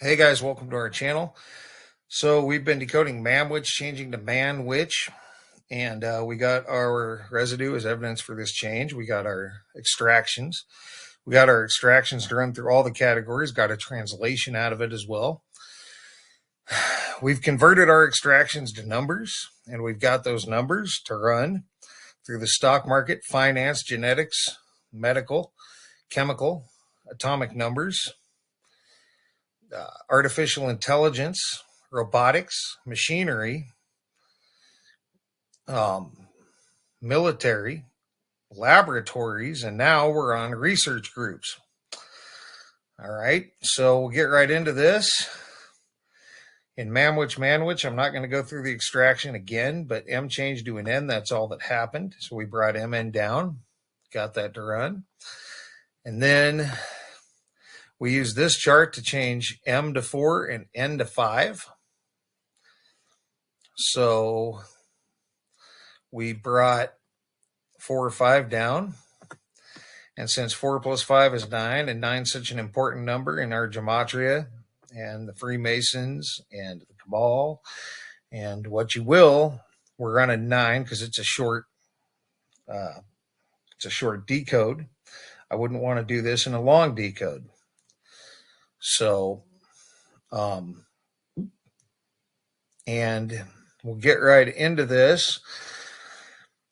Hey guys, welcome to our channel. So we've been decoding Mamwich, changing to Manwich, and we got our residue as evidence for this change. We got our extractions. We got our extractions to run through all the categories, got a translation out of it as well. We've converted our extractions to numbers, and we've got those numbers to run through the stock market, finance, genetics, medical, chemical, atomic numbers, artificial intelligence, robotics, machinery, um, military, laboratories, and now we're on research groups. All right, so we'll get right into this. In Manwich, I'm not going to go through the extraction again, but M changed to an N. That's all that happened. So we brought MN down, got that to run. And then we use this chart to change M to 4 and N to 5. So we brought 4 or 5 down. And since 4 plus 5 is 9, and 9 is such an important number in our gematria and the Freemasons and the Cabal and what you will, we're on a 9 because it's a short decode. I wouldn't want to do this in a long decode. So, and we'll get right into this.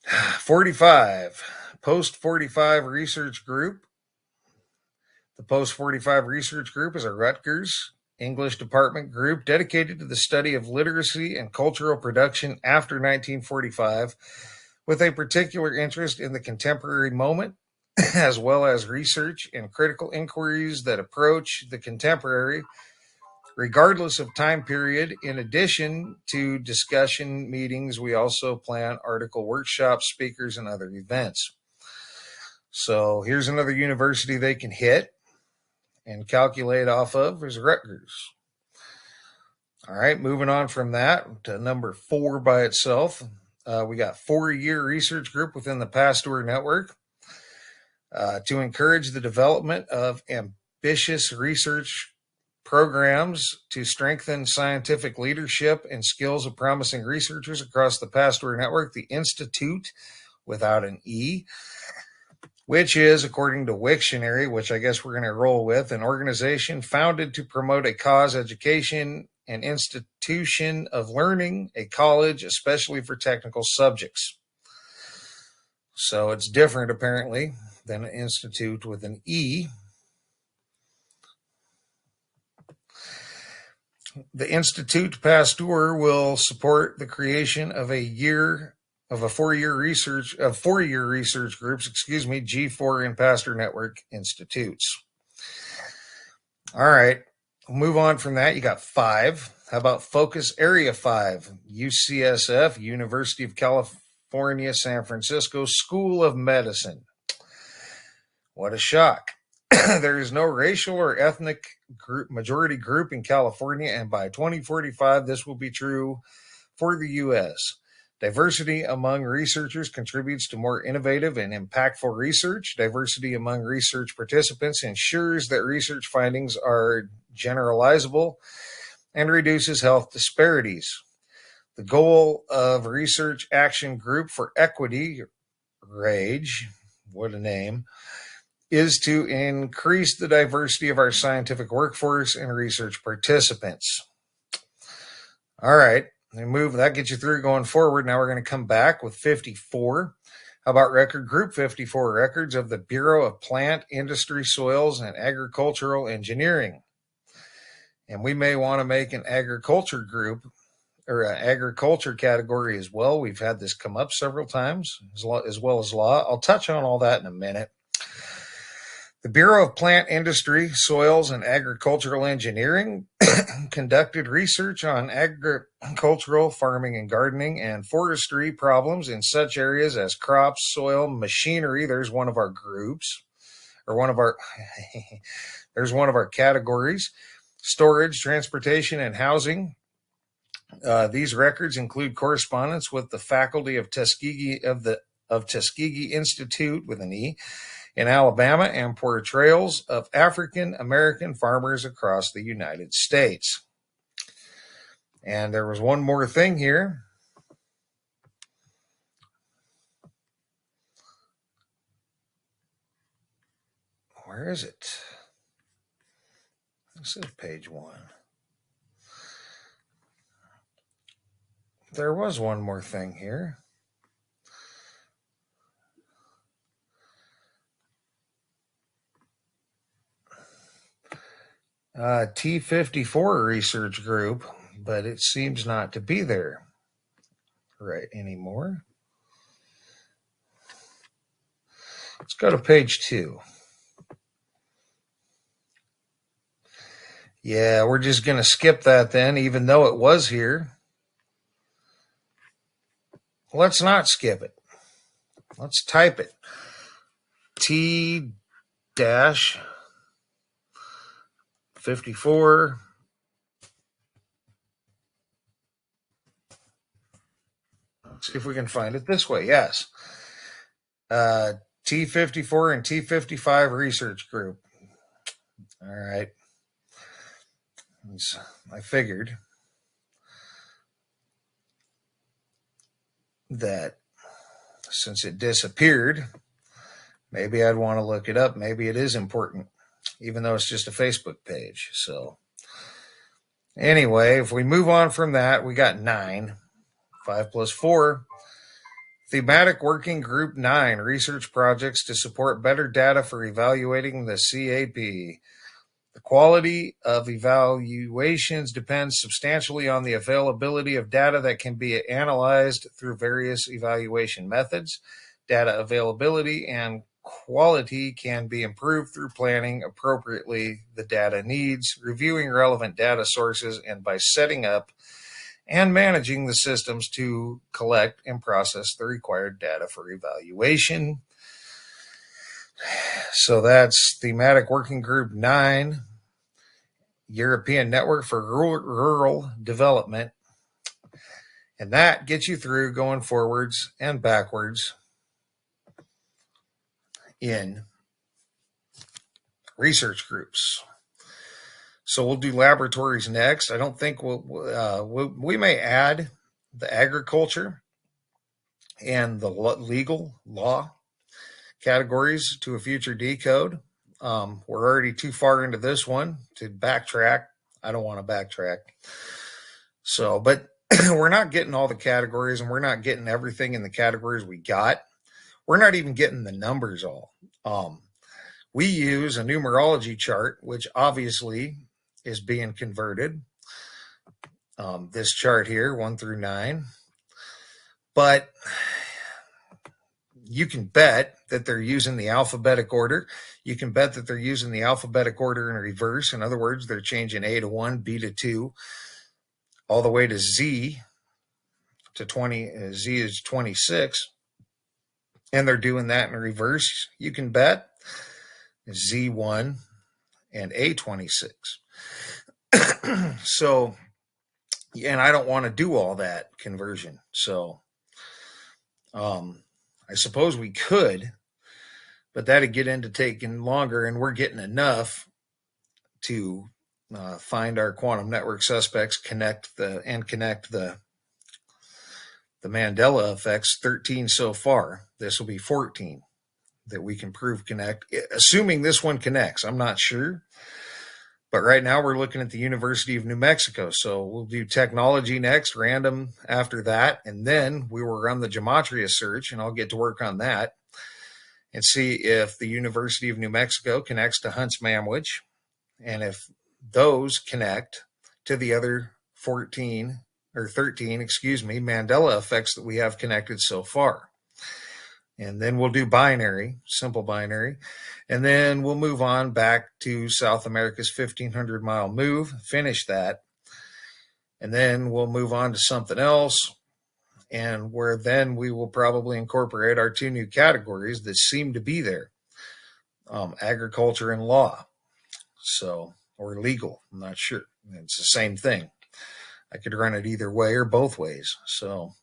45, post 45 research group. The post 45 research group is a Rutgers English department group dedicated to the study of literacy and cultural production after 1945, with a particular interest in the contemporary moment, as well as research and critical inquiries that approach the contemporary, regardless of time period. In addition to discussion meetings, we also plan article workshops, speakers, and other events. So here's another university they can hit and calculate off of is Rutgers. All right, moving on from that to number 4 by itself. We got 4-year research group within the Pasteur Network to encourage the development of ambitious research programs to strengthen scientific leadership and skills of promising researchers across the Pasteur Network. The Institute, without an E, which is, according to Wiktionary, which I guess we're going to roll with, an organization founded to promote a cause, education, an institution of learning, a college, especially for technical subjects. So it's different, apparently, than an institute with an E. The Institut Pasteur will support the creation of four-year research groups, G4 and Pasteur Network Institutes. All right, we'll move on from that. You got 5. How about Focus Area 5? UCSF, University of California, San Francisco School of Medicine. What a shock. There is no racial or ethnic majority group in California, and by 2045, this will be true for the U.S. Diversity among researchers contributes to more innovative and impactful research. Diversity among research participants ensures that research findings are generalizable and reduces health disparities. The goal of Research Action Group for Equity, RAGE, what a name, is to increase the diversity of our scientific workforce and research participants. All right, that gets you through going forward. Now we're going to come back with 54. How about record group 54? Records of the Bureau of Plant, Industry, Soils, and Agricultural Engineering. And we may want to make an agriculture group or an agriculture category as well. We've had this come up several times, as well as law. I'll touch on all that in a minute. The Bureau of Plant, Industry, Soils, and Agricultural Engineering conducted research on agricultural, farming and gardening, and forestry problems in such areas as crops, soil, machinery. There's one of our groups, there's one of our categories, storage, transportation, and housing. These records include correspondence with the faculty of Tuskegee Institute with an E, in Alabama and portrayals of African American farmers across the United States. And there was one more thing here. Where is it? This is page 1. There was one more thing here. T54 research group, but it seems not to be there right anymore. Let's go to page 2. Yeah, we're just going to skip that then, even though it was here. Let's not skip it. Let's type it. T-54. Let's see if we can find it this way. Yes. T54 and T55 research group. All right. I figured that since it disappeared, maybe I'd want to look it up. Maybe it is important, even though it's just a Facebook page. So anyway, if we move on from that, we got 9. 5 plus 4. Thematic Working Group 9, research projects to support better data for evaluating the CAP. The quality of evaluations depends substantially on the availability of data that can be analyzed through various evaluation methods. Data availability and quality can be improved through planning appropriately the data needs, reviewing relevant data sources, and by setting up and managing the systems to collect and process the required data for evaluation. So that's Thematic Working Group 9, European Network for Rural Development. And that gets you through going forwards and backwards in research groups. So we'll do laboratories next. I don't think we may add the agriculture and the legal law categories to a future decode. We're already too far into this one to backtrack. I don't want to backtrack. So, but we're not getting all the categories, and we're not getting everything in the categories we got. We're not even getting the numbers all. We use a numerology chart, which obviously is being converted. This chart here, 1 through 9. But you can bet that they're using the alphabetic order. You can bet that they're using the alphabetic order in reverse. In other words, they're changing A to 1, B to 2, all the way to Z to 20. Z is 26. And they're doing that in reverse. You can bet Z1 and A26. So, and I don't want to do all that conversion. So, I suppose we could, but that'd get into taking longer, and we're getting enough to find our quantum network suspects, connect the Mandela effects. 13 so far. This will be 14 that we can prove connect, assuming this one connects. I'm not sure. But right now we're looking at the University of New Mexico. So we'll do technology next, random after that. And then we will run the gematria search, and I'll get to work on that and see if the University of New Mexico connects to Hunt's Mamwich, and if those connect to the other 13, Mandela effects that we have connected so far. And then we'll do binary, simple binary. And then we'll move on back to South America's 1,500-mile move, finish that. And then we'll move on to something else, and where then we will probably incorporate our 2 new categories that seem to be there, agriculture and law. So, or legal, I'm not sure. It's the same thing. I could run it either way or both ways. So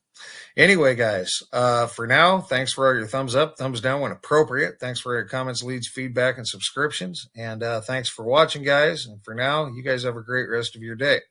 Anyway, guys, for now, thanks for all your thumbs up, thumbs down when appropriate. Thanks for your comments, leads, feedback, and subscriptions. And thanks for watching, guys. And for now, you guys have a great rest of your day.